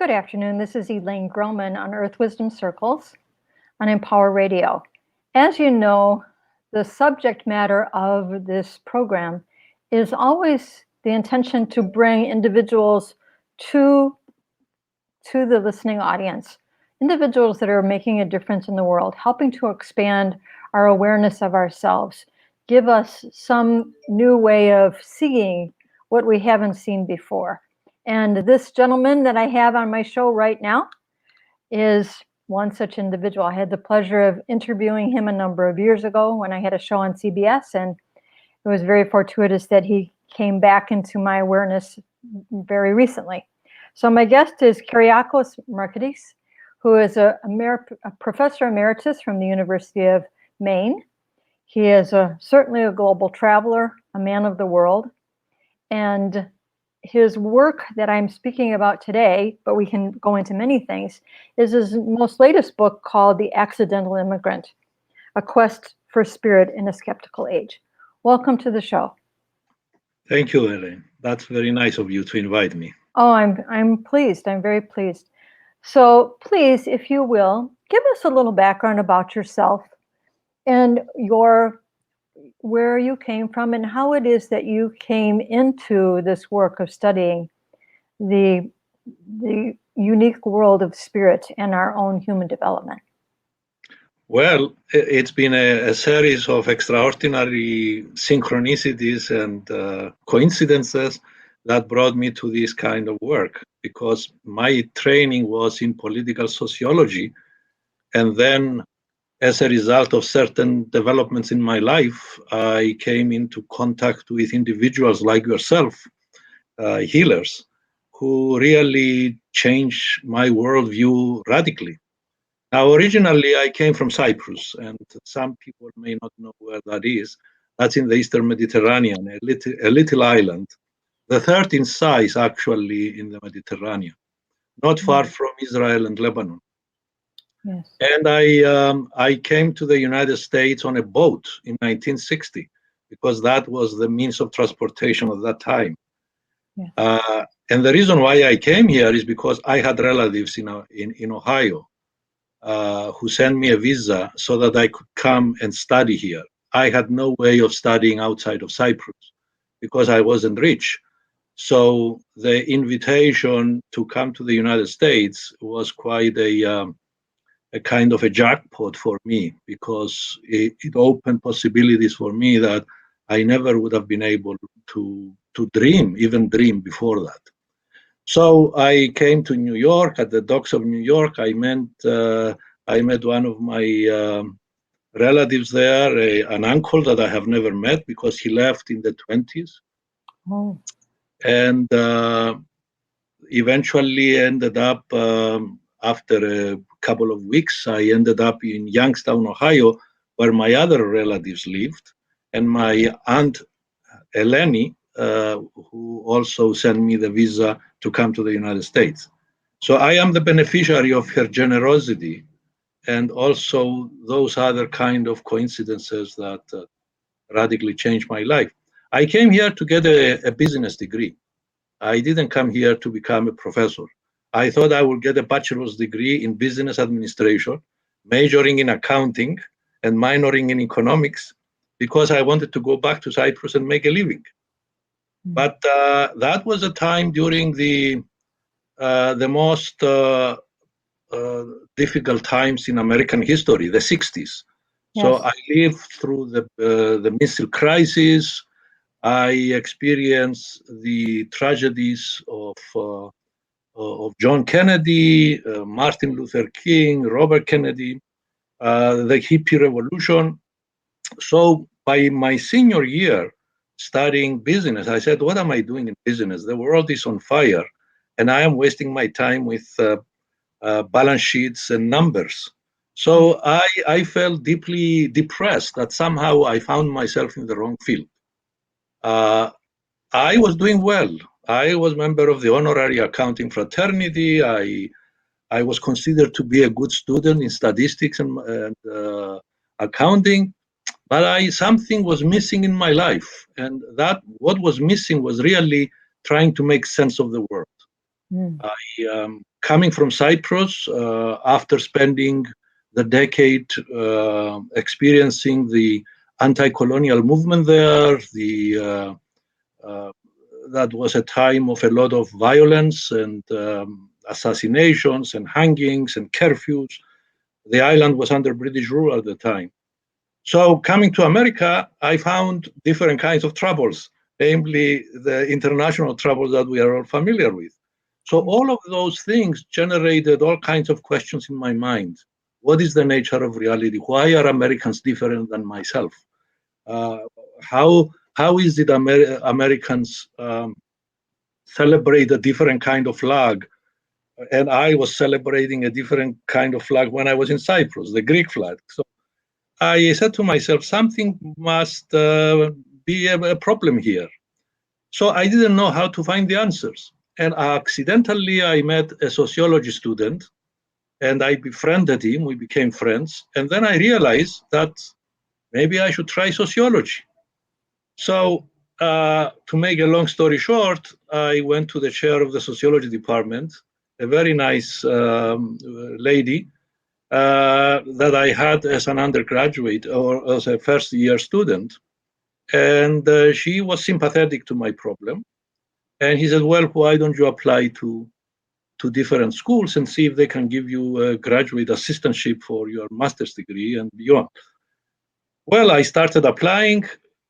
Good afternoon. This is Elaine Grohman on Earth Wisdom Circles on Empower Radio. As you know, the subject matter of this program is always the intention to bring individuals to the listening audience, individuals that are making a difference in the world, helping to expand our awareness of ourselves, give us some new way of seeing what we haven't seen before. And this gentleman that I have on my show right now is one such individual. I had the pleasure of interviewing him a number of years ago when I had a show on CBS, and it was very fortuitous that he came back into my awareness very recently. So my guest is Kyriacos Markides, who is a professor emeritus from the University of Maine. He is certainly a global traveler, a man of the world, and his work that I'm speaking about today, but we can go into many things, is his most latest book called The Accidental Immigrant, A Quest for Spirit in a Skeptical Age. Welcome to the show. Thank you, Elaine. That's very nice of you to invite me. Oh, I'm pleased. I'm very pleased. So please, if you will, give us a little background about yourself and where you came from and how it is that you came into this work of studying the unique world of spirit and our own human development. Well, it's been a series of extraordinary synchronicities and coincidences that brought me to this kind of work, because my training was in political sociology, and then as a result of certain developments in my life, I came into contact with individuals like yourself, healers, who really changed my worldview radically. Now, originally, I came from Cyprus, and some people may not know where that is. That's in the Eastern Mediterranean, a little island, the third in size, actually, in the Mediterranean, not far from Israel and Lebanon. Yes. And I came to the United States on a boat in 1960, because that was the means of transportation at that time. Yes. And the reason why I came here is because I had relatives in Ohio who sent me a visa so that I could come and study here. I had no way of studying outside of Cyprus because I wasn't rich. So the invitation to come to the United States was quite a kind of a jackpot for me, because it opened possibilities for me that I never would have been able to even dream before that. So I came to New York. At the docks of New York, I met one of my relatives there, an uncle that I have never met because he left in the 20s. Oh. And eventually ended up, after a couple of weeks, I ended up in Youngstown, Ohio, where my other relatives lived. And my aunt, Elaine, who also sent me the visa to come to the United States. So I am the beneficiary of her generosity, and also those other kind of coincidences that radically changed my life. I came here to get a business degree. I didn't come here to become a professor. I thought I would get a bachelor's degree in business administration, majoring in accounting and minoring in economics, because I wanted to go back to Cyprus and make a living. But that was a time during the most difficult times in American history, the 60s. Yes. So I lived through the missile crisis. I experienced the tragedies of John Kennedy, Martin Luther King, Robert Kennedy, the hippie revolution. So by my senior year, studying business, I said, what am I doing in business? The world is on fire, and I am wasting my time with balance sheets and numbers. So I felt deeply depressed that somehow I found myself in the wrong field. I was doing well. I was member of the honorary accounting fraternity. I was considered to be a good student in statistics and accounting. But something was missing in my life, and that what was missing was really trying to make sense of the world. Mm. Coming from Cyprus, after spending the decade experiencing the anti-colonial movement there, that was a time of a lot of violence and assassinations and hangings and curfews. The island was under British rule at the time. So coming to America, I found different kinds of troubles, namely the international troubles that we are all familiar with. So all of those things generated all kinds of questions in my mind. What is the nature of reality? Why are Americans different than myself? Uh, how is it Americans celebrate a different kind of flag? And I was celebrating a different kind of flag when I was in Cyprus, the Greek flag. So I said to myself, something must be a problem here. So I didn't know how to find the answers. And accidentally, I met a sociology student and I befriended him. We became friends. And then I realized that maybe I should try sociology. So, to make a long story short, I went to the chair of the sociology department, a very nice lady that I had as an undergraduate or as a first year student. And she was sympathetic to my problem. And he said, well, why don't you apply to different schools and see if they can give you a graduate assistantship for your master's degree and beyond. Well, I started applying.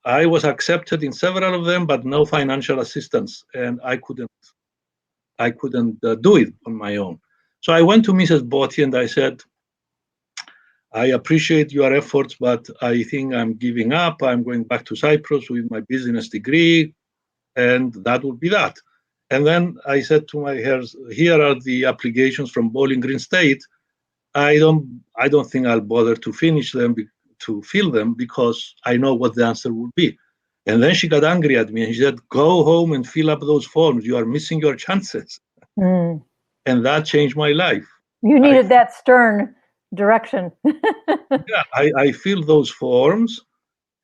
I was accepted in several of them, but no financial assistance, and I couldn't do it on my own. So I went to Mrs. Botti and I said, I appreciate your efforts, but I think I'm giving up. I'm going back to Cyprus with my business degree, and that would be that. And then I said to my heirs, here are the applications from Bowling Green State. I don't think I'll bother to finish them, to fill them, because I know what the answer will be. And then she got angry at me and she said, go home and fill up those forms. You are missing your chances. Mm. And that changed my life. You needed that stern direction. Yeah, I filled those forms.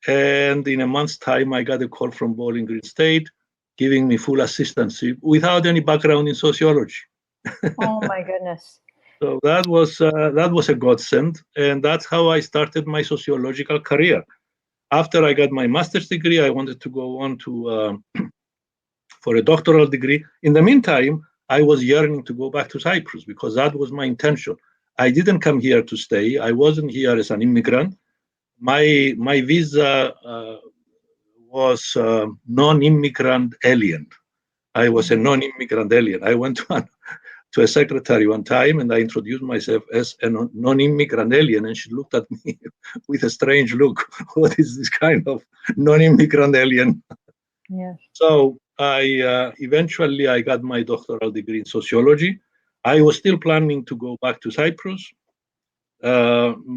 And in a month's time, I got a call from Bowling Green State giving me full assistance without any background in sociology. Oh my goodness. So that was a godsend, and that's how I started my sociological career. After I got my master's degree, I wanted to go on to for a doctoral degree. In the meantime, I was yearning to go back to Cyprus because that was my intention. I didn't come here to stay. I wasn't here as an immigrant. My visa was non-immigrant alien. I was a non-immigrant alien. I went to a secretary one time and I introduced myself as a non-immigrant alien, and she looked at me with a strange look. What is this kind of non-immigrant alien? Yes. So eventually I got my doctoral degree in sociology. I was still planning to go back to Cyprus, and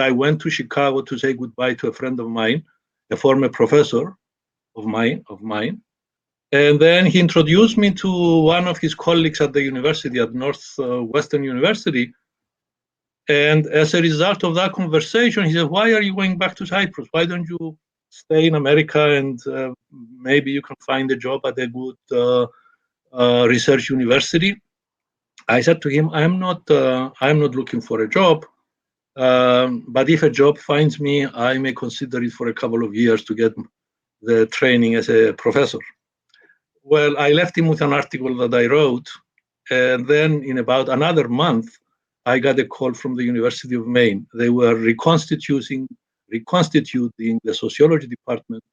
I went to Chicago to say goodbye to a friend of mine, a former professor of mine. And then he introduced me to one of his colleagues at the university, at Northwestern University. And as a result of that conversation, he said, why are you going back to Cyprus? Why don't you stay in America and maybe you can find a job at a good research university? I said to him, I'm not looking for a job, but if a job finds me, I may consider it for a couple of years to get the training as a professor. Well, I left him with an article that I wrote, and then in about another month, I got a call from the University of Maine. They were reconstituting the sociology department,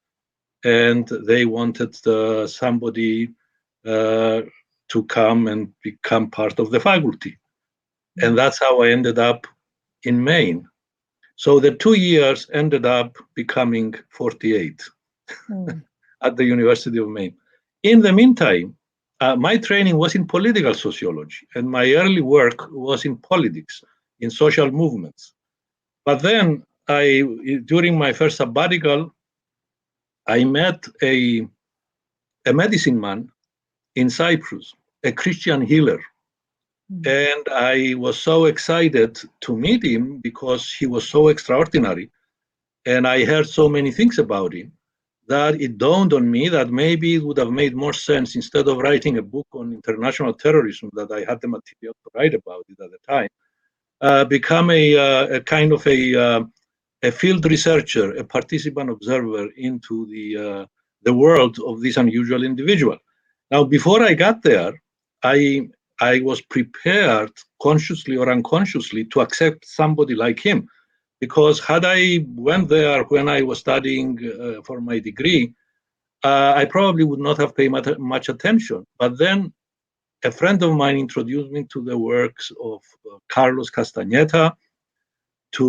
and they wanted somebody to come and become part of the faculty. And that's how I ended up in Maine. So the 2 years ended up becoming 48 at the University of Maine. In the meantime, my training was in political sociology, and my early work was in politics, in social movements. But then, during my first sabbatical, I met a medicine man in Cyprus, a Christian healer. And I was so excited to meet him because he was so extraordinary. And I heard so many things about him that it dawned on me that maybe it would have made more sense, instead of writing a book on international terrorism that I had the material to write about it at the time, become a kind of a field researcher, a participant observer into the world of this unusual individual. Now, before I got there, I was prepared, consciously or unconsciously, to accept somebody like him, because had I went there when I was studying for my degree, I probably would not have paid much attention. But then a friend of mine introduced me to the works of Carlos Castaneda, to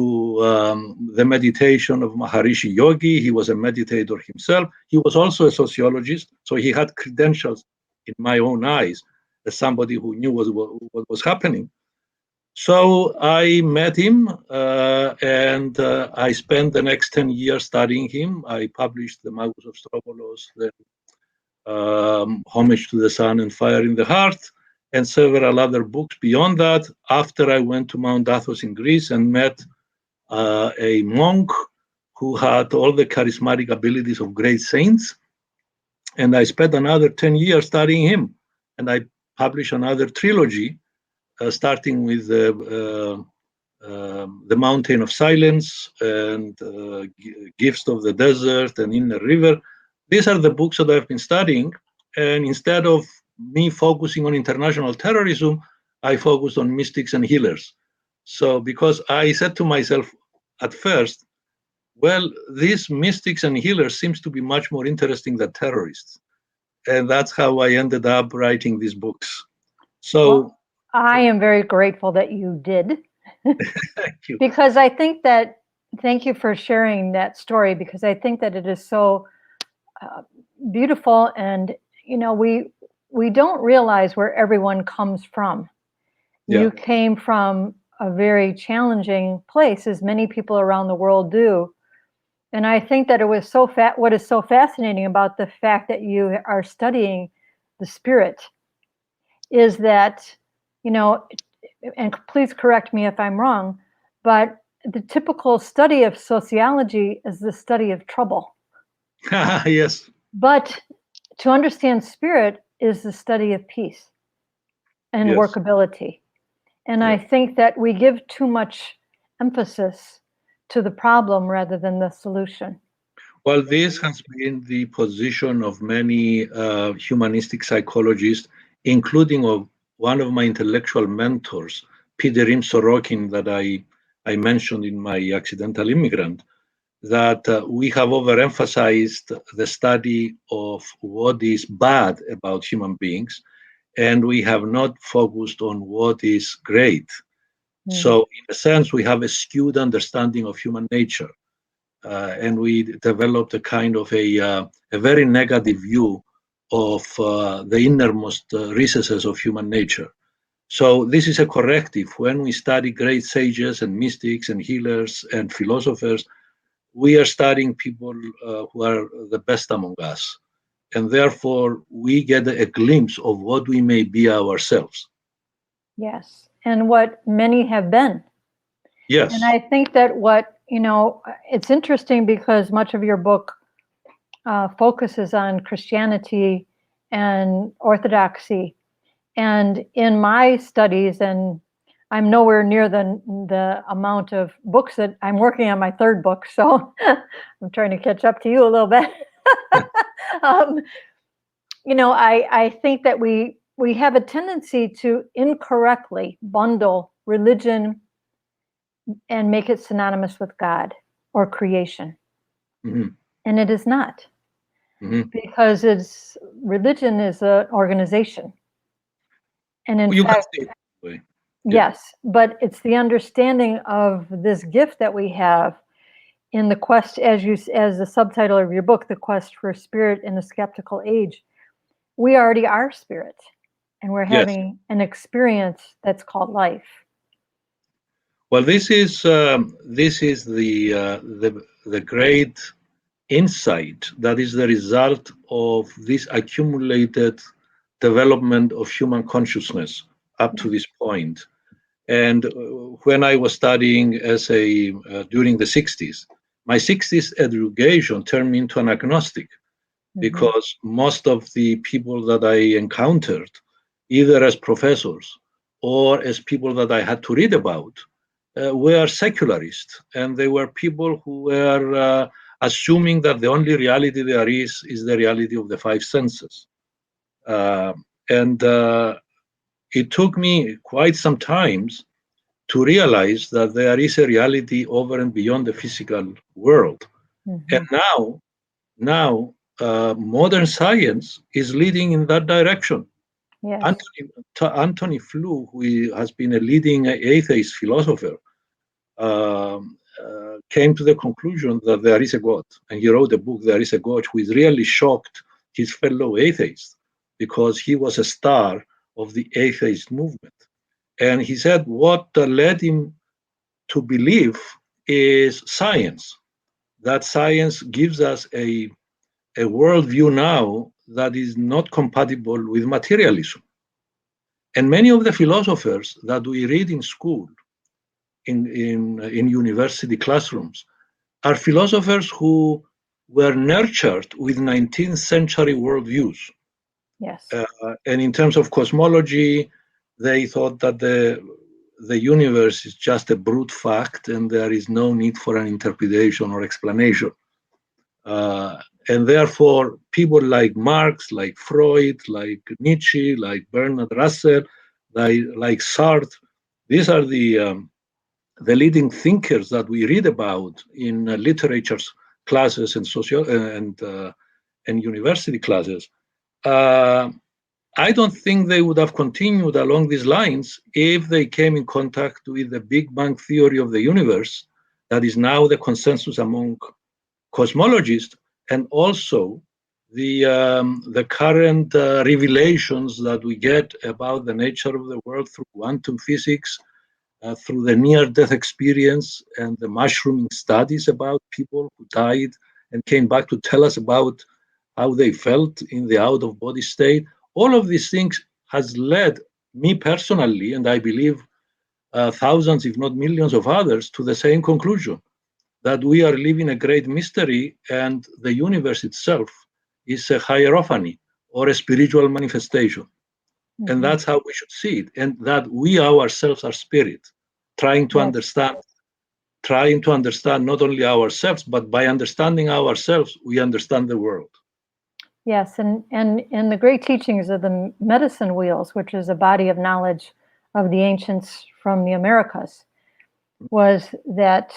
the meditation of Maharishi Yogi. He was a meditator himself. He was also a sociologist, so he had credentials in my own eyes as somebody who knew what was happening. So I met him, and I spent the next 10 years studying him. I published The Magus of Strovolos, then Homage to the Sun and Fire in the Heart, and several other books beyond that, after I went to Mount Athos in Greece and met a monk who had all the charismatic abilities of great saints. And I spent another 10 years studying him. And I published another trilogy, starting with The Mountain of Silence and Gifts of the Desert and Inner River. These are the books that I've been studying. And instead of me focusing on international terrorism, I focused on mystics and healers. So because I said to myself at first, well, these mystics and healers seems to be much more interesting than terrorists. And that's how I ended up writing these books. So Well, I am very grateful that you did. thank you. Because I think that, thank you for sharing that story, because I think that it is so beautiful, and we don't realize where everyone comes from. Yeah. You came from a very challenging place, as many people around the world do. And I think that it was what is so fascinating about the fact that you are studying the spirit is that, and please correct me if I'm wrong, but the typical study of sociology is the study of trouble. Yes. But to understand spirit is the study of peace and Yes. workability. And Yeah. I think that we give too much emphasis to the problem rather than the solution. Well, this has been the position of many humanistic psychologists, including of one of my intellectual mentors, Peter Sorokin, that I mentioned in my Accidental Immigrant, that we have overemphasized the study of what is bad about human beings, and we have not focused on what is great. So, in a sense, we have a skewed understanding of human nature. And we developed a kind of a very negative view of the innermost recesses of human nature. So this is a corrective. When we study great sages and mystics and healers and philosophers, we are studying people who are the best among us. And therefore, we get a glimpse of what we may be ourselves. Yes, and what many have been. Yes. And I think that it's interesting because much of your book focuses on Christianity and Orthodoxy. And in my studies, and I'm nowhere near the amount of books that I'm working on my third book, so I'm trying to catch up to you a little bit. I think that we have a tendency to incorrectly bundle religion and make it synonymous with God or creation. Mm-hmm. And it is not. Mm-hmm. Because religion is an organization. And in fact, yes, but it's the understanding of this gift that we have in the quest, as the subtitle of your book, The Quest for Spirit in a Skeptical Age. We already are spirit, and we're having an experience that's called life. Well, this is the great insight that is the result of this accumulated development of human consciousness up to this point. And when I was studying during the 60s, my 60s education turned me into an agnostic because most of the people that I encountered, either as professors or as people that I had to read about, were secularists, and they were people who were assuming that the only reality there is the reality of the five senses. And it took me quite some time to realize that there is a reality over and beyond the physical world. And now modern science is leading in that direction. Yes. Anthony Flew, who has been a leading atheist philosopher, came to the conclusion that there is a God. And he wrote a book, There is a God, which really shocked his fellow atheists because he was a star of the atheist movement. And he said what led him to believe is science, that science gives us a worldview now that is not compatible with materialism. And many of the philosophers that we read in school, in university classrooms, are philosophers who were nurtured with 19th century worldviews. Yes. And in terms of cosmology, they thought that the universe is just a brute fact and there is no need for an interpretation or explanation. And therefore, people like Marx, like Freud, like Nietzsche, like Bernard Russell, like Sartre, these are the leading thinkers that we read about in literature classes and and university classes. I don't think they would have continued along these lines if they came in contact with the Big Bang theory of the universe that is now the consensus among cosmologists, and also the current revelations that we get about the nature of the world through quantum physics, through the near-death experience and the mushrooming studies about people who died and came back to tell us about how they felt in the out-of-body state. All of these things has led me personally, and I believe thousands, if not millions of others, to the same conclusion, that we are living a great mystery and the universe itself is a hierophany or a spiritual manifestation. And that's how we should see it, and that we ourselves are spirit, trying to understand not only ourselves, but by understanding ourselves, we understand the world. Yes, and in the great teachings of the medicine wheels, which is a body of knowledge of the ancients from the Americas, was that,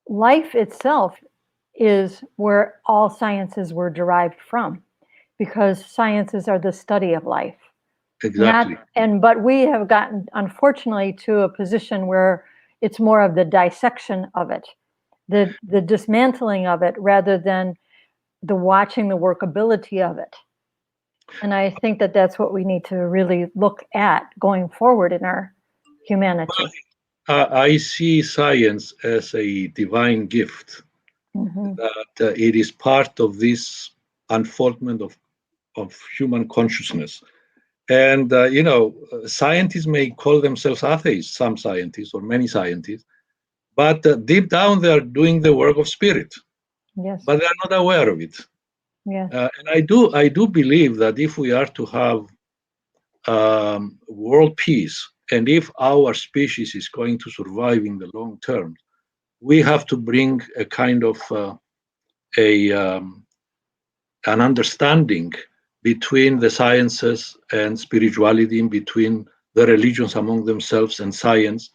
life itself is where all sciences were derived from, because sciences are the study of life. Exactly. But we have gotten, unfortunately, to a position where it's more of the dissection of it, the dismantling of it, rather than the watching the workability of it. And I think that that's what we need to really look at going forward in our humanity. I see science as a divine gift, that it is part of this unfoldment of human consciousness. And, scientists may call themselves atheists, some scientists or many scientists, but deep down they are doing the work of spirit, Yes. but they are not aware of it. Yes. And I do believe that if we are to have world peace, and if our species is going to survive in the long term, we have to bring a kind of an understanding between the sciences and spirituality, in between the religions among themselves and science,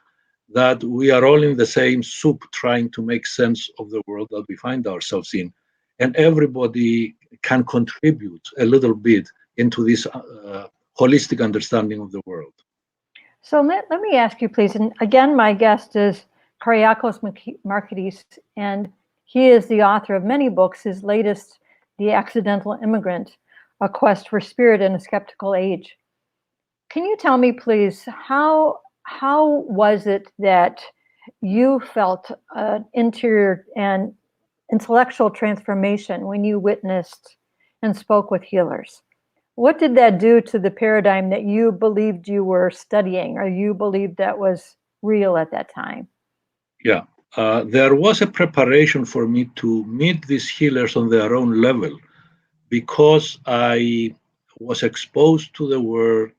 that we are all in the same soup trying to make sense of the world that we find ourselves in. And everybody can contribute a little bit into this holistic understanding of the world. So let me ask you, please, and again, my guest is Kyriacos Markides, and he is the author of many books. His latest, The Accidental Immigrant, A Quest for Spirit in a Skeptical Age. Can you tell me, please, how was it that you felt an interior and intellectual transformation when you witnessed and spoke with healers? What did that do to the paradigm that you believed you were studying, or you believed that was real at that time? Yeah. there was a preparation for me to meet these healers on their own level because I was exposed to the word,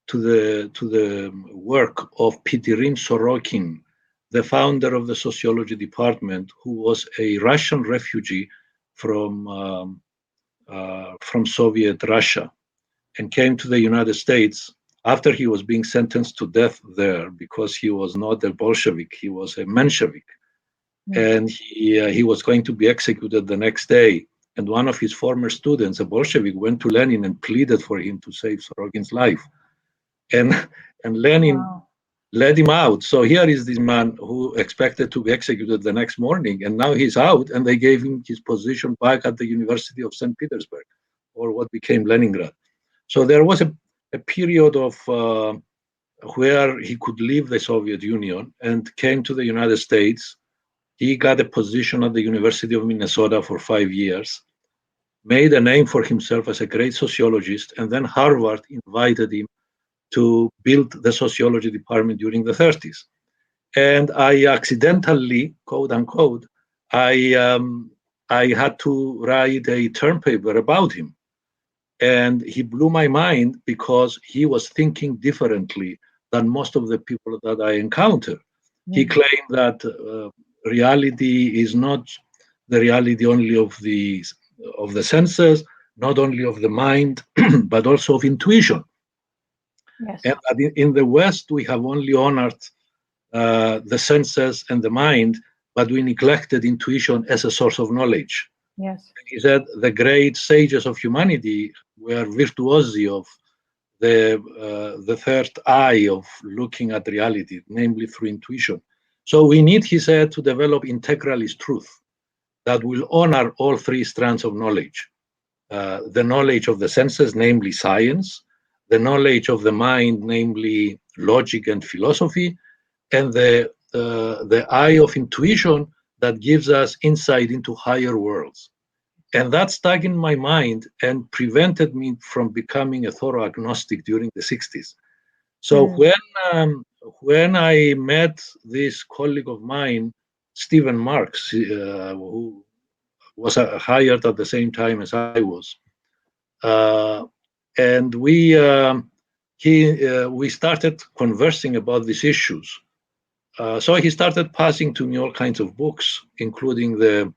to the work of Pitirim Sorokin, the founder of the sociology department, who was a Russian refugee from Soviet Russia and came to the United States after he was being sentenced to death there because he was not a Bolshevik, he was a Menshevik, and he was going to be executed the next day. And one of his former students, a Bolshevik, went to Lenin and pleaded for him to save Sorokin's life. And and Lenin Wow. let him out. So here is this man who expected to be executed the next morning, and now he's out, and they gave him his position back at the University of St. Petersburg, or what became Leningrad. So there was a period of where he could leave the Soviet Union and came to the United States. He got a position at the University of Minnesota for 5 years, made a name for himself as a great sociologist, and then Harvard invited him to build the sociology department during the 30s. And I accidentally, quote unquote, I I had to write a term paper about him, and he blew my mind because he was thinking differently than most of the people that I encounter. He claimed that reality is not the reality only of the senses, not only of the mind, but also of intuition. Yes. And that in the West, we have only honored the senses and the mind, but we neglected intuition as a source of knowledge. Yes. He said the great sages of humanity were virtuosi of the third eye of looking at reality, namely through intuition. So we need, he said, to develop integralist truth that will honor all three strands of knowledge. The knowledge of the senses, namely science, the knowledge of the mind, namely logic and philosophy, and the eye of intuition that gives us insight into higher worlds. And that stuck in my mind and prevented me from becoming a thorough agnostic during the 60s. So when I met this colleague of mine, Stephen Marks, who was hired at the same time as I was, uh, and we started conversing about these issues. So he started passing to me all kinds of books, including the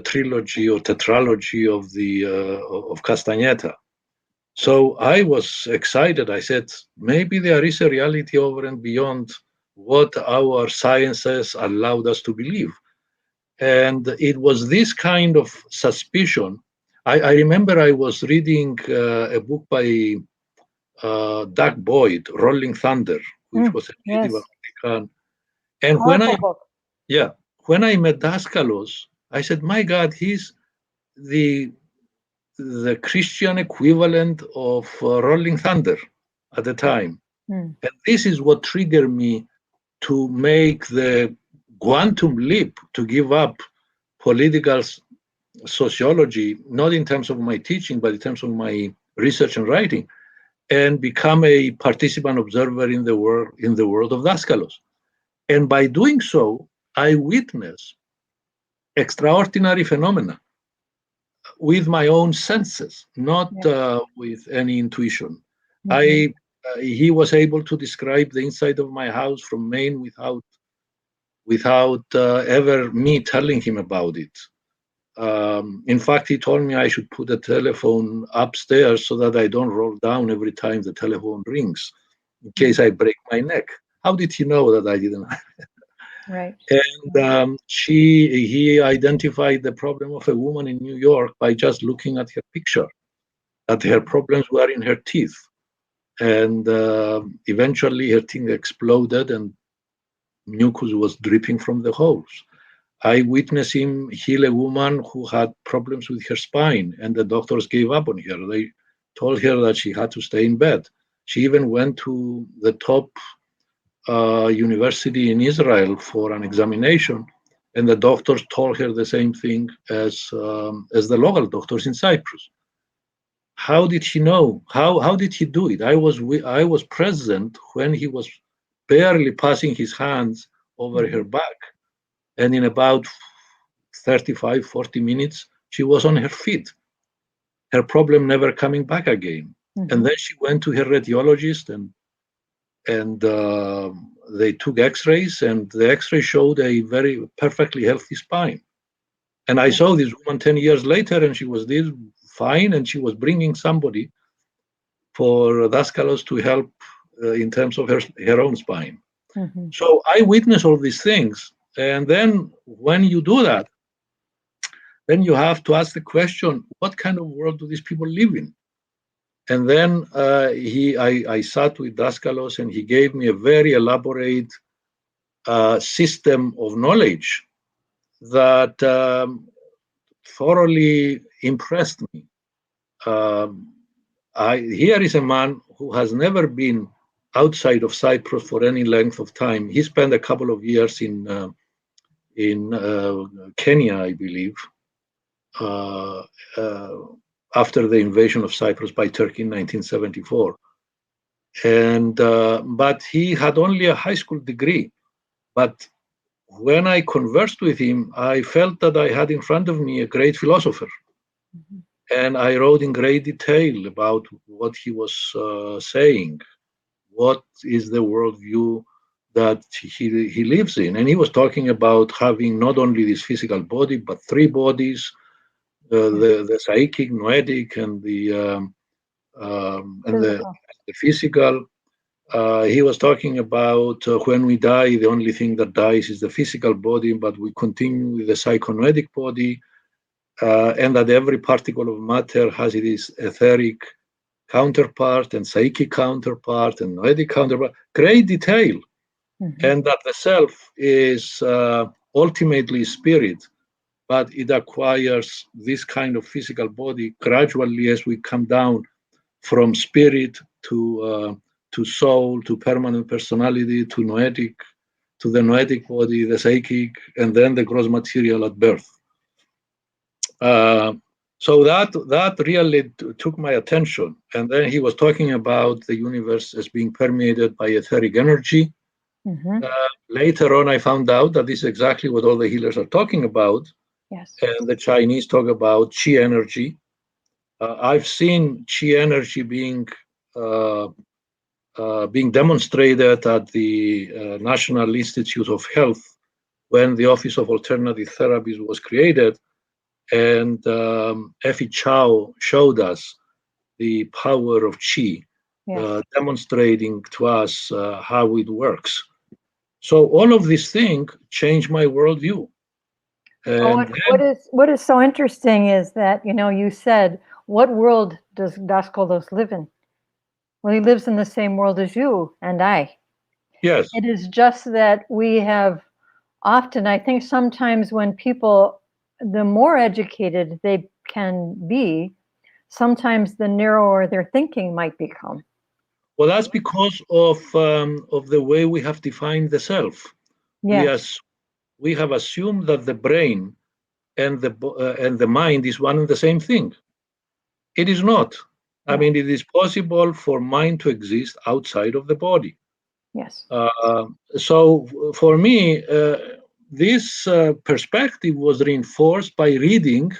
trilogy or tetralogy of Castaneda. So I was excited. I said, maybe there is a reality over and beyond what our sciences allowed us to believe. And it was this kind of suspicion. I remember I was reading a book by Doug Boyd, Rolling Thunder, which was a Native Yes. American. And Powerful book. yeah, when I met Daskalos, I said, my God, he's the the Christian equivalent of Rolling Thunder at the time. Mm. And this is what triggered me to make the quantum leap to give up political sociology, not in terms of my teaching, but in terms of my research and writing, and become a participant observer in the world of Daskalos. And by doing so, I witness extraordinary phenomena with my own senses, not with any intuition. I He was able to describe the inside of my house from Maine without ever me telling him about it. In fact, he told me I should put a telephone upstairs so that I don't roll down every time the telephone rings, in case I break my neck. How did he know that I didn't? Right. And he identified the problem of a woman in New York by just looking at her picture, that her problems were in her teeth. And eventually her teeth exploded and mucus was dripping from the holes. I witnessed him heal a woman who had problems with her spine, and the doctors gave up on her. They told her that she had to stay in bed. She even went to the top university in Israel for an examination, and the doctors told her the same thing as the local doctors in Cyprus. How did he know? How did he do it? I was present when he was barely passing his hands over her back. And in about 35, 40 minutes, she was on her feet. Her problem never coming back again. And then she went to her radiologist, and they took X-rays, and the X-ray showed a very perfectly healthy spine. And I saw this woman 10 years later, and she was this fine, and she was bringing somebody for Daskalos to help in terms of her own spine. So I witnessed all these things. And then when you do that, then you have to ask the question, what kind of world do these people live in? And then I sat with Daskalos, and he gave me a very elaborate system of knowledge that thoroughly impressed me. Here is a man who has never been outside of Cyprus for any length of time. He spent a couple of years in Kenya, I believe, after the invasion of Cyprus by Turkey in 1974. And but he had only a high school degree. But when I conversed with him, I felt that I had in front of me a great philosopher. And I wrote in great detail about what he was saying, what is the worldview that he lives in. And he was talking about having not only this physical body, but three bodies, the psychic, noetic, and the physical. He was talking about when we die, the only thing that dies is the physical body, but we continue with the psychonoetic body. And that every particle of matter has its etheric counterpart and psychic counterpart and noetic counterpart, great detail. And that the self is ultimately spirit, but it acquires this kind of physical body gradually as we come down from spirit to soul, to permanent personality, to noetic, to the noetic body, the psychic, and then the gross material at birth. So that really took my attention. And then he was talking about the universe as being permeated by etheric energy. Later on, I found out that this is exactly what all the healers are talking about. Yes. And the Chinese talk about chi energy. I've seen chi energy being demonstrated at the National Institute of Health when the Office of Alternative Therapies was created. And Effie Chow showed us the power of Qi, demonstrating to us how it works. So all of these things changed my worldview. And what is so interesting is that, you said, what world does Daskalos live in? Well, he lives in the same world as you and I. Yes. It is just that we have often, I think sometimes when people, the more educated they can be, sometimes the narrower their thinking might become. Well, that's because of the way we have defined the self. Yes. We have assumed that the brain and the mind is one and the same thing. It is not. I mean, it is possible for mind to exist outside of the body. Yes. So for me, this perspective was reinforced by reading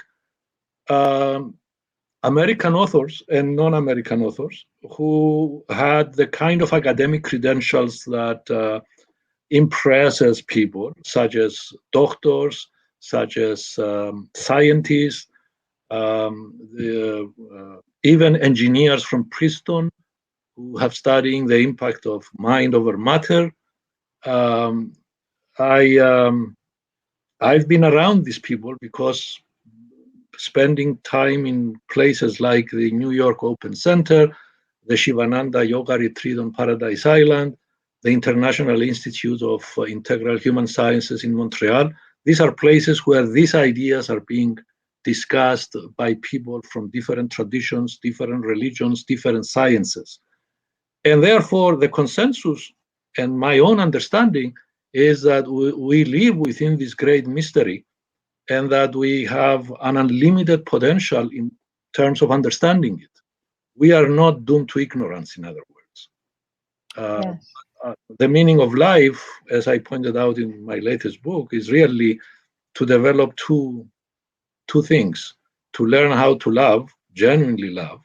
American authors and non-American authors who had the kind of academic credentials that impresses people, such as doctors, such as scientists, even engineers from Princeton who have studying the impact of mind over matter. I've been around these people because spending time in places like the New York Open Center, the Shivananda Yoga Retreat on Paradise Island, the International Institute of Integral Human Sciences in Montreal. These are places where these ideas are being discussed by people from different traditions, different religions, different sciences. And therefore, the consensus and my own understanding is that we live within this great mystery and that we have an unlimited potential in terms of understanding it. We are not doomed to ignorance, in other words. Yes. the meaning of life, as I pointed out in my latest book, is really to develop two things: to learn how to love, genuinely love,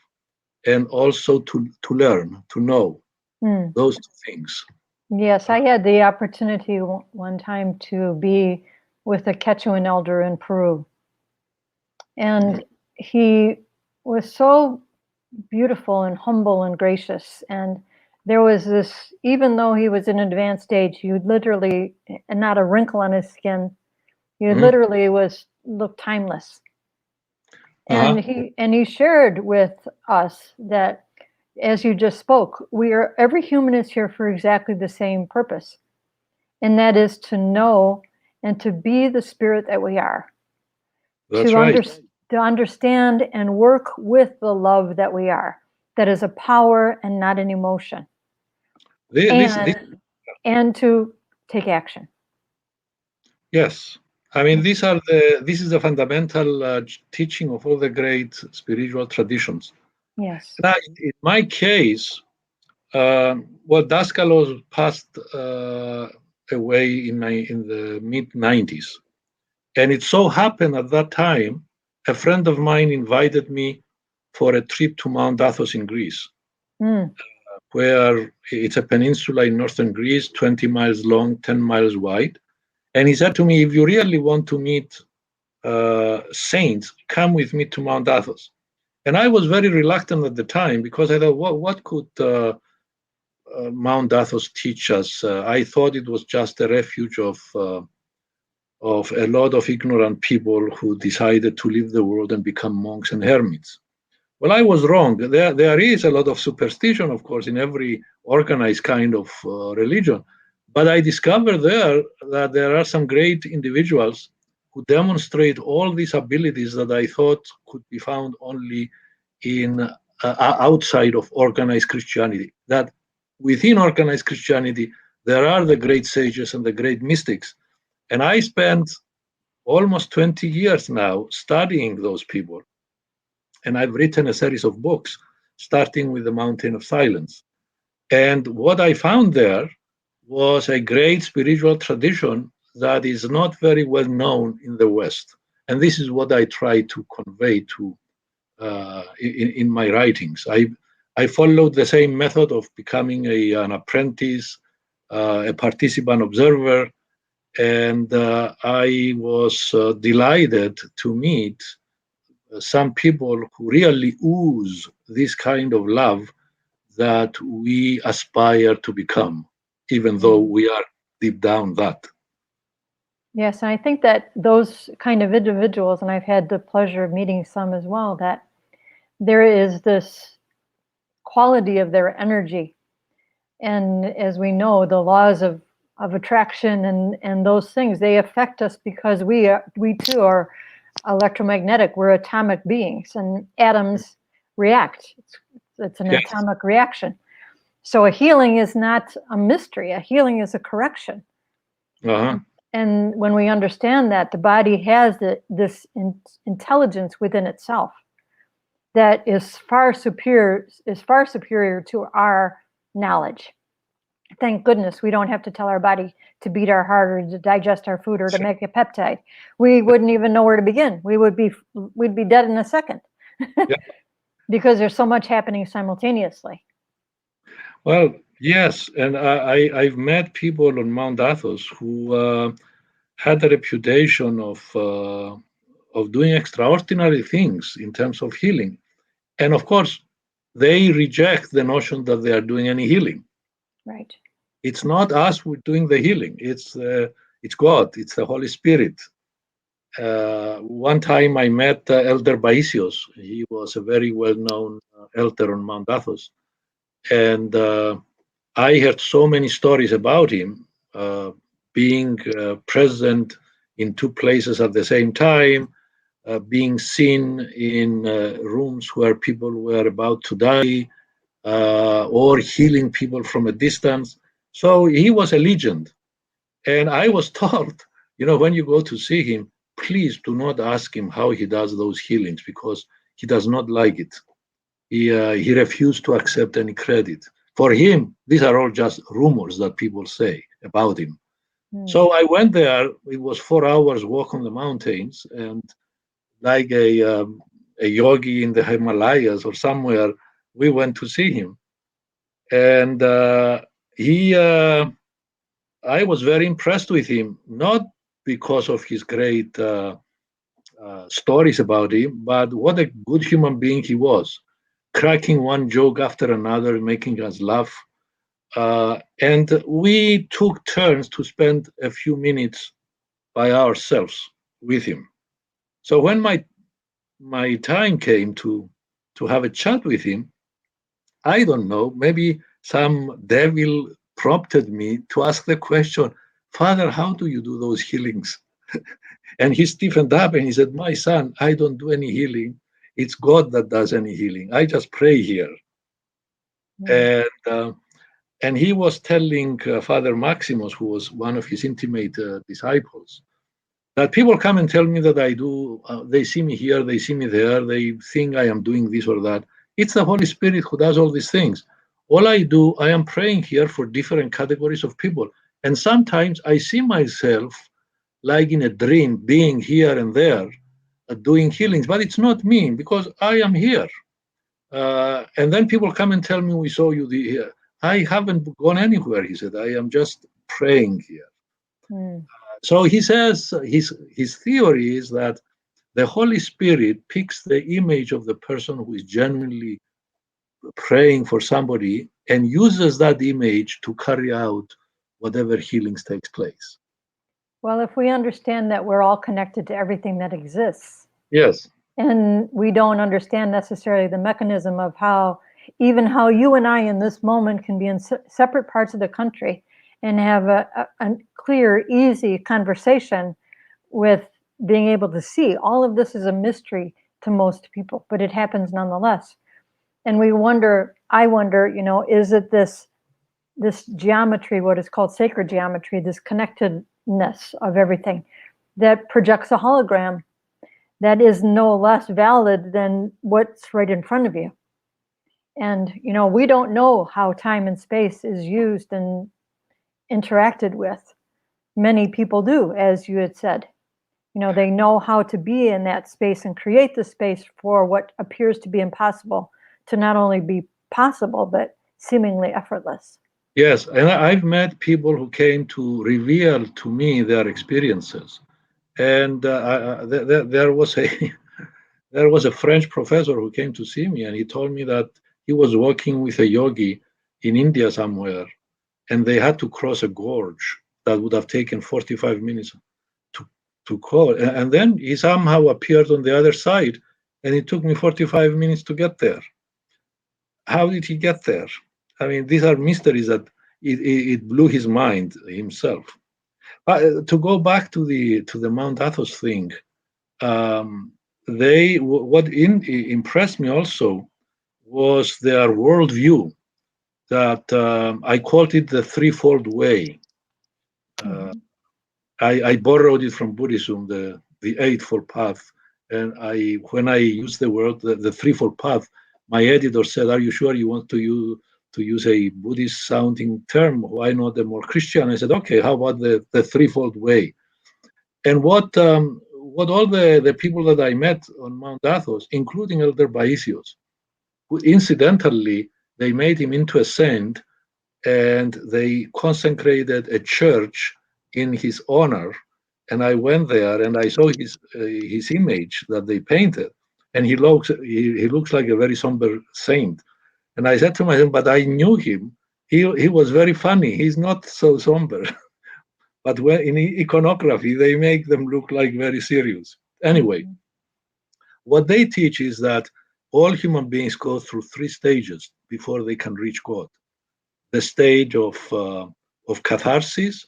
and also to learn, to know Hmm. those two things. Yes, I had the opportunity one time to be with a Quechuan elder in Peru. And he was so beautiful and humble and gracious. And there was this, even though he was in advanced age, you literally, and not a wrinkle on his skin, he Mhm. literally looked timeless. And he shared with us that, as you just spoke, every human is here for exactly the same purpose, and that is to know and to be the spirit that we are, That's to right. to understand and work with the love that we are, that is a power and not an emotion, This, and to take action. yes. I mean, this is the fundamental teaching of all the great spiritual traditions. Yes. Now, in my case, well, Daskalos passed away in the mid 90s. And it so happened at that time, a friend of mine invited me for a trip to Mount Athos in Greece, Mm. where it's a peninsula in northern Greece, 20 miles long, 10 miles wide. And he said to me, if you really want to meet saints, come with me to Mount Athos. And I was very reluctant at the time because I thought, what could Mount Athos teach us? I thought it was just a refuge of a lot of ignorant people who decided to leave the world and become monks and hermits. Well, I was wrong. There is a lot of superstition, of course, in every organized kind of religion. But I discovered there that there are some great individuals who demonstrate all these abilities that I thought could be found only in outside of organized Christianity. That within organized Christianity, there are the great sages and the great mystics. And I spent almost 20 years now studying those people. And I've written a series of books, starting with The Mountain of Silence. And what I found there was a great spiritual tradition that is not very well known in the West. And this is what I try to convey in my writings. I followed the same method of becoming an apprentice, a participant observer, and I was delighted to meet some people who really ooze this kind of love that we aspire to become, even though we are deep down that. Yes, and I think that those kind of individuals, and I've had the pleasure of meeting some as well, that there is this quality of their energy. And as we know, the laws of attraction and those things, they affect us because we too are electromagnetic. We're atomic beings, and atoms react. It's an Yes. atomic reaction. So a healing is not a mystery. A healing is a correction. Uh-huh. And when we understand that, the body has this intelligence within itself that is far superior to our knowledge. Thank goodness we don't have to tell our body to beat our heart or to digest our food or to make a peptide. We wouldn't even know where to begin. We'd be dead in a second. Yeah. Because there's so much happening simultaneously. Well, yes, and I've met people on Mount Athos who had a reputation of doing extraordinary things in terms of healing, and of course, they reject the notion that they are doing any healing. Right. It's not us who are doing the healing. It's God. It's the Holy Spirit. One time I met Elder Baisios. He was a very well-known elder on Mount Athos, and I heard so many stories about him being present in two places at the same time, being seen in rooms where people were about to die, or healing people from a distance. So he was a legend. And I was told, when you go to see him, please do not ask him how he does those healings because he does not like it. He refused to accept any credit. For him, these are all just rumors that people say about him. Mm. So I went there. It was 4 hours walk on the mountains, and like a yogi in the Himalayas or somewhere, we went to see him. And I was very impressed with him, not because of his great stories about him, but what a good human being he was, cracking one joke after another, making us laugh. And we took turns to spend a few minutes by ourselves with him. So when my time came to have a chat with him, I don't know, maybe some devil prompted me to ask the question, Father, how do you do those healings? And he stiffened up and he said, My son, I don't do any healing. It's God that does any healing. I just pray here. Mm. And he was telling Father Maximus, who was one of his intimate disciples, that people come and tell me that I do, they see me here, they see me there, they think I am doing this or that. It's the Holy Spirit who does all these things. All I do, I am praying here for different categories of people. And sometimes I see myself like in a dream, being here and there, doing healings, but it's not me because I am here. And then people come and tell me, We saw you here. I haven't gone anywhere, he said. I am just praying here. Mm. So he says his theory is that the Holy Spirit picks the image of the person who is genuinely praying for somebody and uses that image to carry out whatever healings takes place. Well, if we understand that we're all connected to everything that exists, Yes. and we don't understand necessarily the mechanism of how, even how you and I in this moment can be in separate parts of the country and have a clear, easy conversation with being able to see. All of this is a mystery to most people, but it happens nonetheless. And we wonder, I wonder, is it this geometry, what is called sacred geometry, this connectedness of everything that projects a hologram that is no less valid than what's right in front of you. And, we don't know how time and space is used and interacted with. Many people do, as you had said. They know how to be in that space and create the space for what appears to be impossible to not only be possible, but seemingly effortless. Yes, and I've met people who came to reveal to me their experiences. And there was a there was a French professor who came to see me, and he told me that he was working with a yogi in India somewhere, and they had to cross a gorge that would have taken 45 minutes to cross. And then he somehow appeared on the other side, and it took me 45 minutes to get there. How did he get there? I mean, these are mysteries that it blew his mind himself. But to go back to the Mount Athos thing, um, impressed me also was their worldview that I called it the threefold way. Uh, Mhm. I borrowed it from Buddhism, the eightfold path, and when I used the word the threefold path, my editor said, "Are you sure you want to use a Buddhist sounding term? Why not a more Christian?" I said, "Okay, how about the threefold way?" And what all the people that I met on Mount Athos, including Elder Baisios, who incidentally they made him into a saint and they consecrated a church in his honor. And I went there and I saw his image that they painted, and he looks like a very somber saint. And I said to myself, but I knew him. He was very funny. He's not so somber. But when in iconography, they make them look like very serious. Anyway, Mhm. what they teach is that all human beings go through three stages before they can reach God: the stage of catharsis,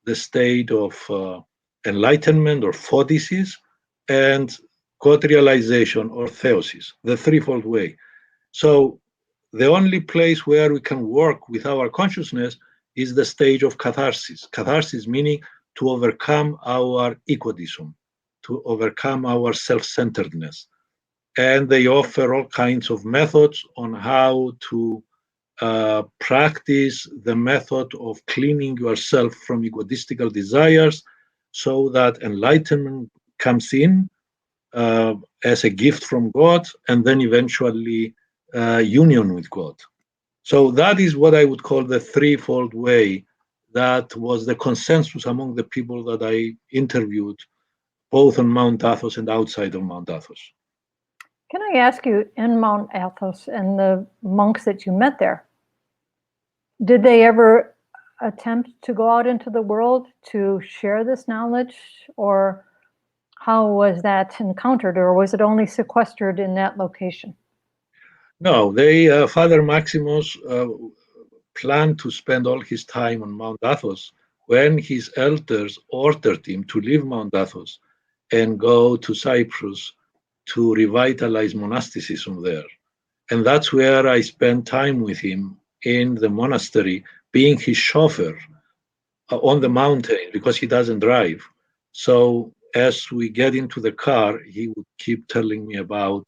the state of enlightenment or photisis, and God realization or theosis, the threefold way. So the only place where we can work with our consciousness is the stage of catharsis. Catharsis meaning to overcome our egotism, to overcome our self-centeredness. And they offer all kinds of methods on how to practice the method of cleaning yourself from egotistical desires so that enlightenment comes in as a gift from God, and then eventually union with God. So that is what I would call the threefold way. That was the consensus among the people that I interviewed, both on Mount Athos and outside of Mount Athos. Can I ask you, in Mount Athos and the monks that you met there, did they ever attempt to go out into the world to share this knowledge, or how was that encountered, or was it only sequestered in that location? No, Father Maximus planned to spend all his time on Mount Athos when his elders ordered him to leave Mount Athos and go to Cyprus to revitalize monasticism there. And that's where I spent time with him in the monastery, being his chauffeur on the mountain because he doesn't drive. So as we get into the car, he would keep telling me about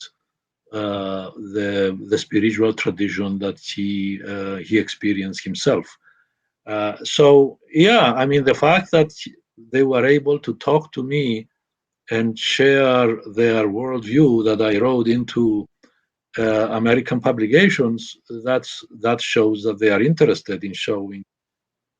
the spiritual tradition that he experienced himself. So yeah, I mean, the fact that they were able to talk to me and share their worldview that I wrote into American publications, that shows that they are interested in showing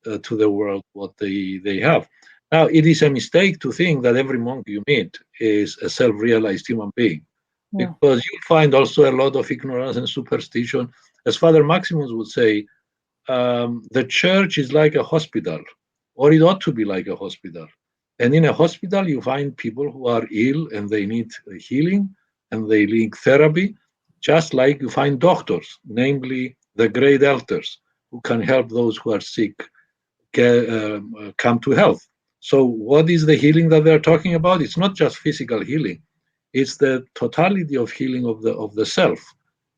to the world what they have. Now, it is a mistake to think that every monk you meet is a self-realized human being, No. because you find also a lot of ignorance and superstition. As Father Maximus would say, the church is like a hospital, or it ought to be like a hospital. And in a hospital, you find people who are ill and they need healing and they need therapy, just like you find doctors, namely the great elders, who can help those who are sick come to health. So, what is the healing that they're talking about? It's not just physical healing; it's the totality of healing of the self,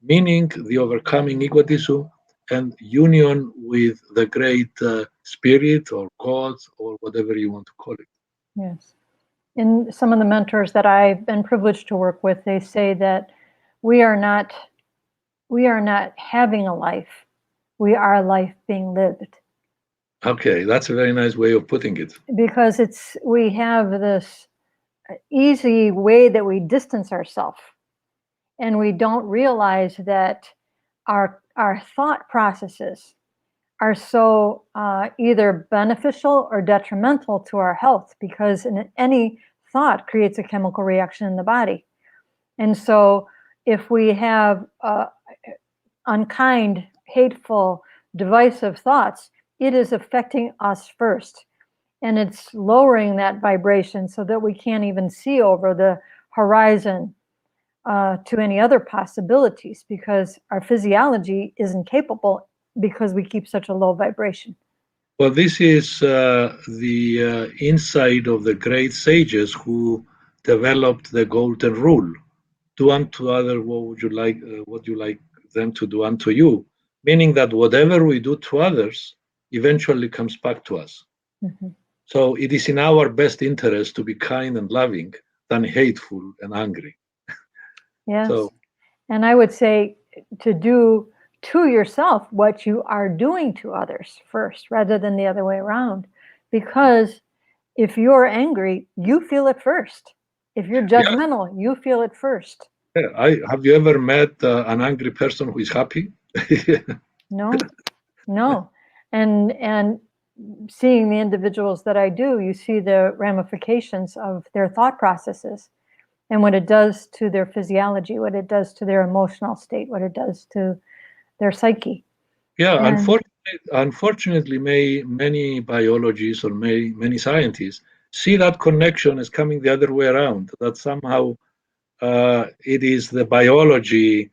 meaning the overcoming egotism and union with the great spirit or God or whatever you want to call it. Yes. In some of the mentors that I've been privileged to work with, they say that we are not having a life. We are life being lived. Okay, that's a very nice way of putting it. Because we have this easy way that we distance ourselves, and we don't realize that our thought processes are so either beneficial or detrimental to our health, because any thought creates a chemical reaction in the body. And so if we have unkind, hateful, divisive thoughts, it is affecting us first. And it's lowering that vibration so that we can't even see over the horizon to any other possibilities, because our physiology isn't capable, because we keep such a low vibration. Well, this is the insight of the great sages who developed the golden rule: do unto others what you like them to do unto you. Meaning that whatever we do to others eventually comes back to us. Mm-hmm. So it is in our best interest to be kind and loving than hateful and angry. Yes. So, and I would say to do to yourself what you are doing to others first, rather than the other way around. Because if you're angry, you feel it first. If you're judgmental, you feel it first. yeah, have you ever met an angry person who is happy? No, no. And seeing the individuals that I do, you see the ramifications of their thought processes and what it does to their physiology, what it does to their emotional state, what it does to their psyche. Yeah, And unfortunately, many biologists or many scientists see that connection as coming the other way around, that somehow it is the biology,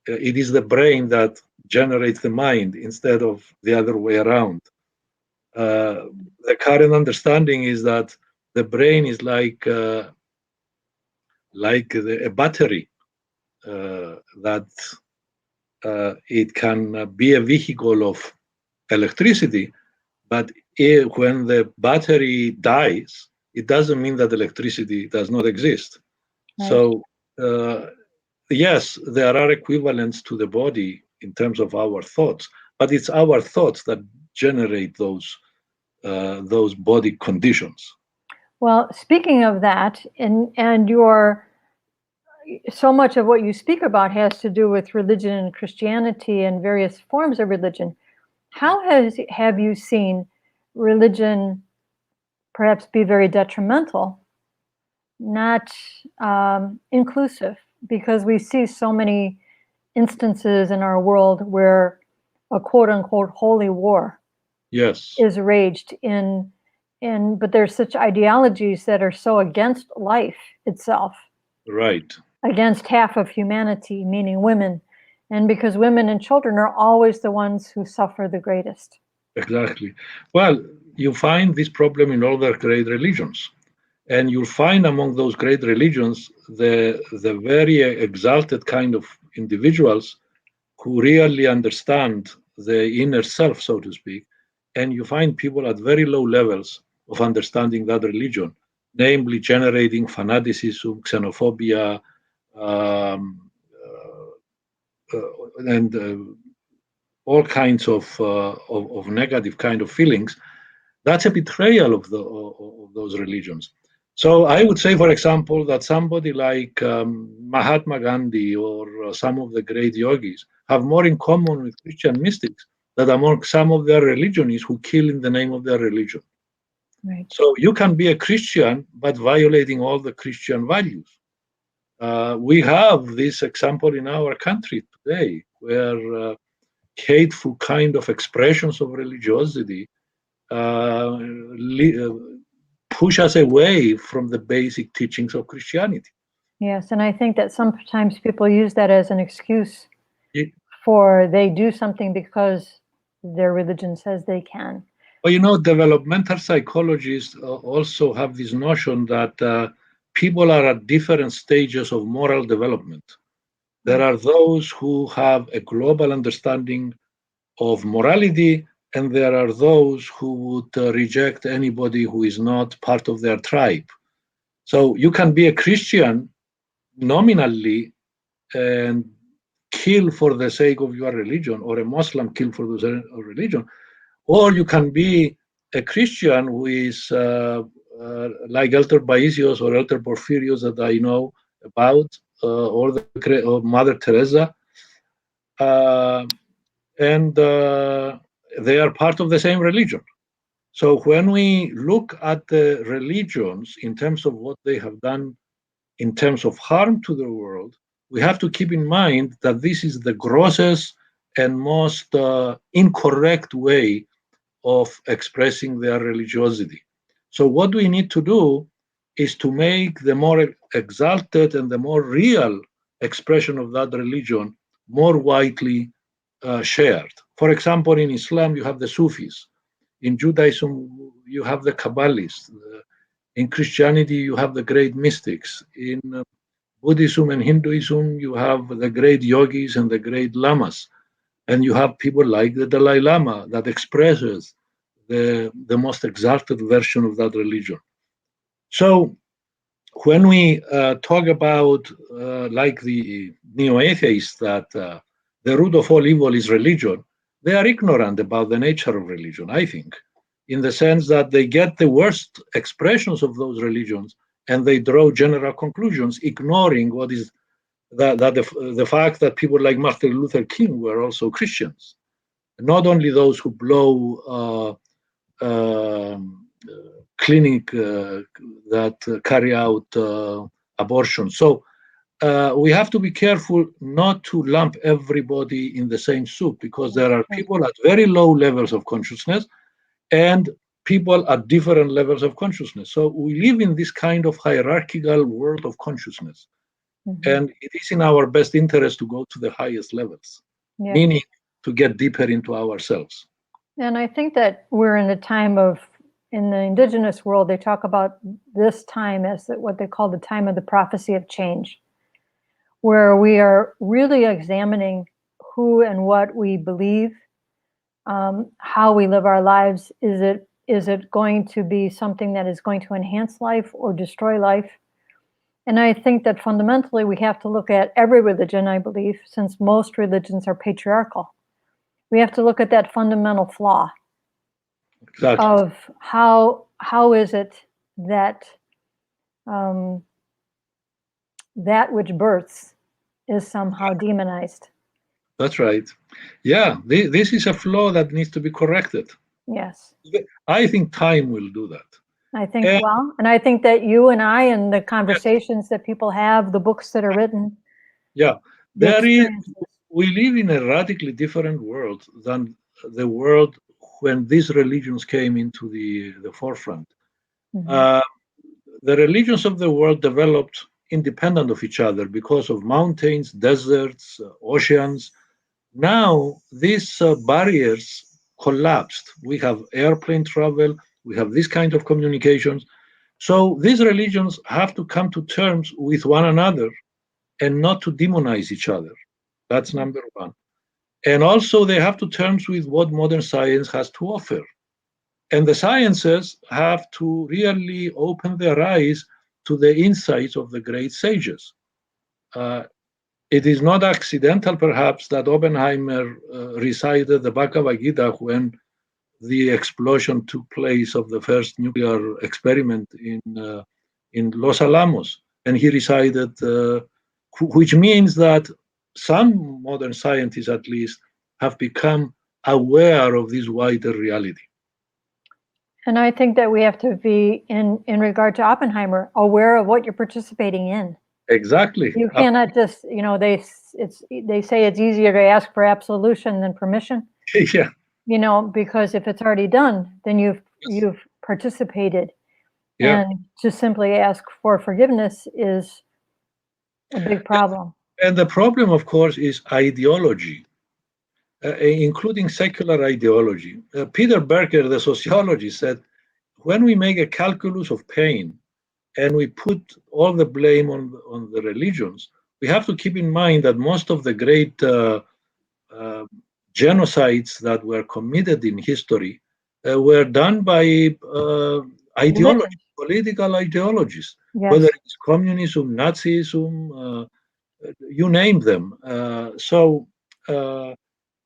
it is the brain that generates the mind instead of the other way around. The current understanding is that the brain is like a battery that it can be a vehicle of electricity, but when the battery dies, it doesn't mean that electricity does not exist. right. So, yes, there are equivalents to the body in terms of our thoughts, but it's our thoughts that generate those body conditions. Well, speaking of that, and so much of what you speak about has to do with religion and Christianity and various forms of religion. How have you seen religion perhaps be very detrimental, not inclusive? Because we see so many instances in our world where a quote-unquote holy war Yes, is raged but there's such ideologies that are so against life itself, right. against half of humanity, meaning women, and because women and children are always the ones who suffer the greatest. Exactly. Well, you find this problem in all the great religions. And you'll find among those great religions the very exalted kind of individuals who really understand the inner self, so to speak. And you find people at very low levels of understanding that religion, namely generating fanaticism, xenophobia, um, and all kinds of negative kind of feelings. That's a betrayal of those religions. So I would say, for example, that somebody like Mahatma Gandhi or some of the great yogis have more in common with Christian mystics than among some of their religionists who kill in the name of their religion. Right. So you can be a Christian but violating all the Christian values. We have this example in our country today where hateful kind of expressions of religiosity uh, push us away from the basic teachings of Christianity. Yes, and I think that sometimes people use that as an excuse It- for they do something because their religion says they can. Well, developmental psychologists also have this notion that people are at different stages of moral development. There are those who have a global understanding of morality, and there are those who would reject anybody who is not part of their tribe. So you can be a Christian nominally and kill for the sake of your religion, or a Muslim kill for the sake of religion, or you can be a Christian who is like Elder Paisios or Elder Porphyrios that I know about, or Mother Teresa, uh, and they are part of the same religion. So when we look at the religions in terms of what they have done in terms of harm to the world, we have to keep in mind that this is the grossest and most incorrect way of expressing their religiosity. So, what we need to do is to make the more exalted and the more real expression of that religion more widely shared. For example, in Islam, you have the Sufis. In Judaism, you have the Kabbalists. In Christianity, you have the great mystics. In Buddhism and Hinduism, you have the great yogis and the great lamas. And you have people like the Dalai Lama that expresses the most exalted version of that religion. So when we talk about, like the neo-atheists, that the root of all evil is religion, they are ignorant about the nature of religion, I think, in the sense that they get the worst expressions of those religions and they draw general conclusions, ignoring what is the fact that people like Martin Luther King were also Christians, not only those who blow clinic that carry out abortion. So we have to be careful not to lump everybody in the same soup, because there are people at very low levels of consciousness and people at different levels of consciousness. So we live in this kind of hierarchical world of consciousness. Mm-hmm. And it is in our best interest to go to the highest levels, Yeah. meaning to get deeper into ourselves. And I think that we're in a time in the indigenous world, they talk about this time as what they call the time of the prophecy of change, where we are really examining who and what we believe, how we live our lives. Is it going to be something that is going to enhance life or destroy life? And I think that fundamentally we have to look at every religion, I believe, since most religions are patriarchal. We have to look at that fundamental flaw Exactly. of how is it that um, that which births is somehow demonized. That's right. Yeah, this is a flaw that needs to be corrected. Yes. I think time will do that. I think, And well, and I think that you and I and the conversations that people have, the books that are written, yeah, the there is. experiences. We live in a radically different world than the world when these religions came into the forefront. Mhm. Uh, the religions of the world developed independent of each other because of mountains, deserts, oceans. Now these barriers collapsed. We have airplane travel, we have this kind of communications. So these religions have to come to terms with one another and not to demonize each other. That's number one. And also, they have to terms with what modern science has to offer. And the sciences have to really open their eyes to the insights of the great sages. Uh, it is not accidental, perhaps, that Oppenheimer recited the Bhagavad Gita when the explosion took place of the first nuclear experiment in Los Alamos. And he recited, which means that some modern scientists, at least, have become aware of this wider reality. And I think that we have to be, in regard to Oppenheimer, aware of what you're participating in. Exactly. You cannot just, they say it's easier to ask for absolution than permission. Yeah. Because if it's already done, then you've participated, Yeah. and to simply ask for forgiveness is a big problem. And the problem, of course, is ideology, including secular ideology. Peter Berger, the sociologist, said when we make a calculus of pain and we put all the blame on the religions, we have to keep in mind that most of the great uh, genocides that were committed in history were done by ideology, Religion. political ideologies, whether Yes. it's communism, Nazism, you name them. So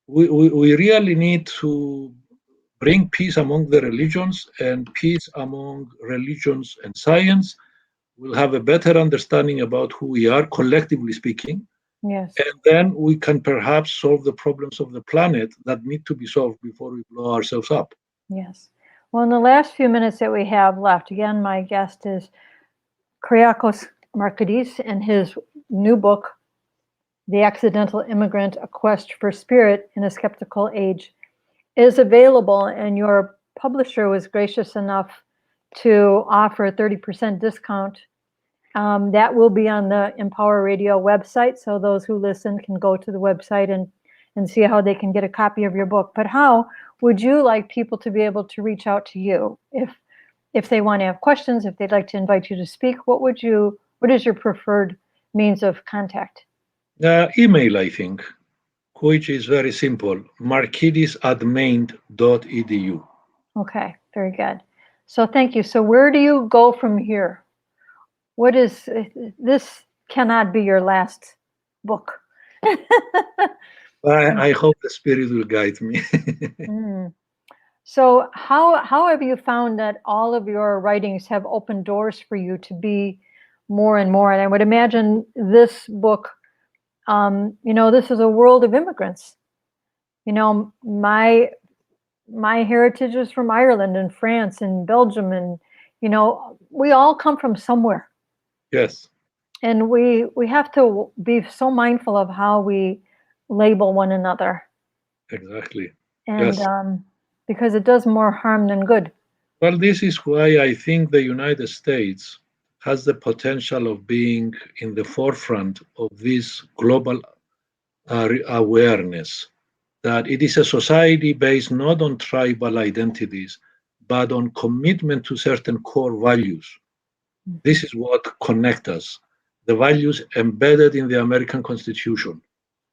we really need to bring peace among the religions and peace among religions and science. We'll have a better understanding about who we are, collectively speaking, Yes. and then we can perhaps solve the problems of the planet that need to be solved before we blow ourselves up. Yes. Well, in the last few minutes that we have left, again, my guest is Kyriacos Markides, and his new book, The Accidental Immigrant, A Quest for Spirit in a Skeptical Age, is available, and your publisher was gracious enough to offer a 30% discount. That will be on the Empower Radio website, so those who listen can go to the website and see how they can get a copy of your book. But how would you like people to be able to reach out to you if they want to have questions, if they'd like to invite you to speak? What is your preferred means of contact? Email, I think, which is very simple, markides@maine.edu. Okay, very good. So thank you. So where do you go from here? What is this? Cannot be your last book. I hope the spirit will guide me. Mm. So how have you found that all of your writings have opened doors for you to be more and more? And I would imagine this book, this is a world of immigrants. My heritage is from Ireland and France and Belgium, and we all come from somewhere. Yes, And we have to be so mindful of how we label one another, exactly. and Yes. because it does more harm than good. Well, this is why I think the United States has the potential of being in the forefront of this global awareness that it is a society based not on tribal identities, but on commitment to certain core values. This is what connects us. The values embedded in the American Constitution: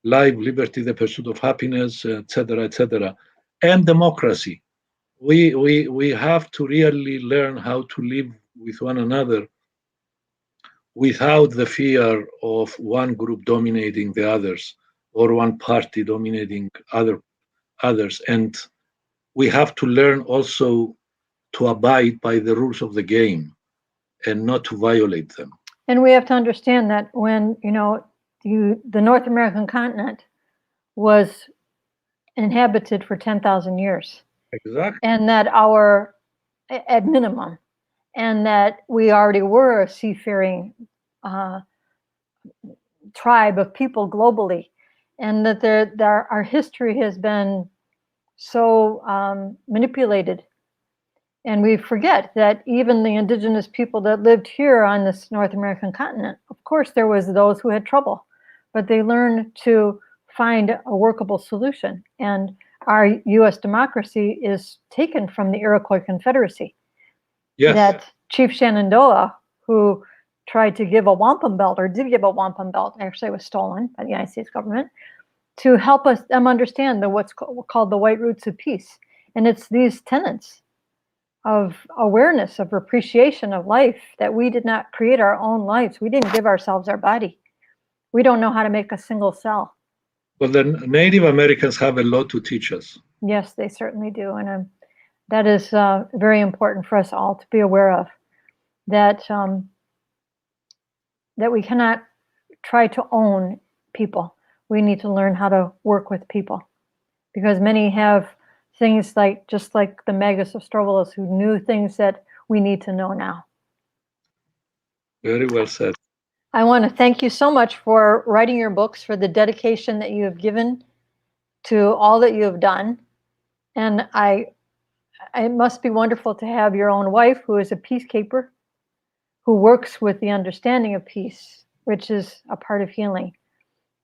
life, liberty, the pursuit of happiness, etc., and democracy. We have to really learn how to live with one another without the fear of one group dominating the others or one party dominating others. And we have to learn also to abide by the rules of the game and not to violate them. And we have to understand that when, the North American continent was inhabited for 10,000 years, Exactly. and that at minimum, and that we already were a seafaring tribe of people globally, and that our history has been so manipulated. And we forget that even the indigenous people that lived here on this North American continent, of course, there was those who had trouble, but they learned to find a workable solution. And our U.S. democracy is taken from the Iroquois Confederacy. Yes. That Chief Shenandoah, who tried to give a wampum belt, or did give a wampum belt, actually it was stolen by the United States government, to help them understand what's called the White Roots of Peace. And it's these tenets of awareness, of appreciation of life, that we did not create our own lives. We didn't give ourselves our body. We don't know how to make a single cell. Well, the Native Americans have a lot to teach us. Yes, they certainly do. And that is very important for us all to be aware of, that that we cannot try to own people. We need to learn how to work with people, because many have things just like the Magus of Strovolos, who knew things that we need to know now. Very well said. I want to thank you so much for writing your books, for the dedication that you have given to all that you have done. And it must be wonderful to have your own wife, who is a peacekeeper, who works with the understanding of peace, which is a part of healing.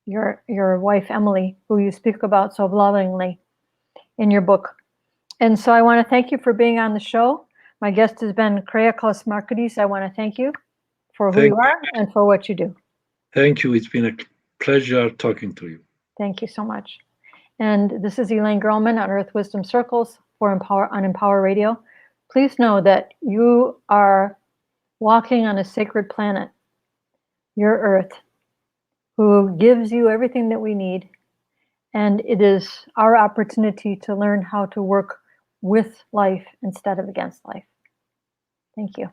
Your wife, Emily, who you speak about so lovingly in your book. And so I want to thank you for being on the show. My guest has been Kyriacos Markides. I want to thank you for who you are and for what you do. Thank you. It's been a pleasure talking to you. Thank you so much. And this is Elaine Grohman on Earth Wisdom Circles on Empower Radio. Please know that you are walking on a sacred planet, your Earth, who gives you everything that we need. And it is our opportunity to learn how to work with life instead of against life. Thank you.